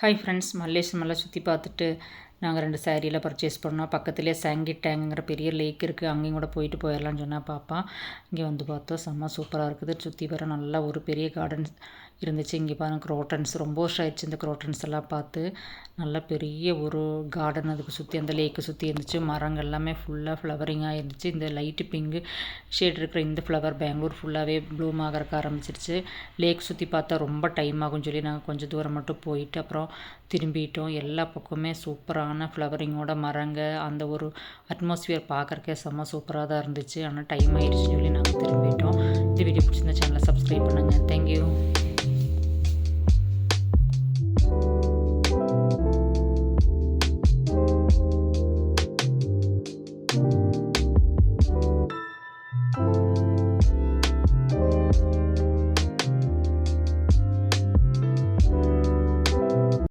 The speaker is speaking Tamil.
ஹாய் ஃப்ரெண்ட்ஸ், மல்லேஸ்வரமெல்லாம் சுற்றி பார்த்துட்டு நாங்கள் 2 சாரீலாம் பர்ச்சேஸ் பண்ணோம். பக்கத்துலேயே சாங்கி டேங்குங்கிற பெரிய லேக் இருக்குது. அங்கேயும் கூட போயிட்டு போயிடலான்னு சொன்னால் பாப்பா. இங்கே வந்து பார்த்தோம், செம்ம சூப்பராக இருக்குது. சுற்றி வர நல்லா ஒரு பெரிய கார்டன் இருந்துச்சு. இங்கே பாருங்கள், க்ரோட்டன்ஸ் ரொம்ப வருஷம் ஆயிடுச்சு இந்த க்ரோட்டன்ஸ் எல்லாம் பார்த்து. நல்ல பெரிய ஒரு கார்டன் அதுக்கு சுற்றி, அந்த லேக்கு சுற்றி இருந்துச்சு. மரங்கள் எல்லாமே ஃபுல்லாக ஃப்ளவரிங்காக இருந்துச்சு. இந்த லைட்டு பிங்கு ஷேட் இருக்கிற இந்த ஃப்ளவர் பெங்களூர் ஃபுல்லாகவே ப்ளூம் ஆகிறக்க ஆரம்பிச்சிருச்சு. லேக் சுற்றி பார்த்தா ரொம்ப டைம் ஆகும்னு சொல்லி நாங்கள் கொஞ்சம் தூரம் மட்டும் போயிட்டு அப்புறம் திரும்பிட்டோம். எல்லா பக்கமே சூப்பரான ஃப்ளவரிங்கோட மரங்க, அந்த ஒரு அட்மாஸ்ஃபியர் பார்க்குறக்கே செம்ம சூப்பராக தான் இருந்துச்சு. ஆனால் டைம் ஆயிடுச்சுன்னு சொல்லி நாங்கள் திரும்பிட்டோம். இந்த வீடியோ பிடிச்சிருந்த சேனலை சப்ஸ்கிரைப் பண்ணுங்கள். தேங்க்யூ.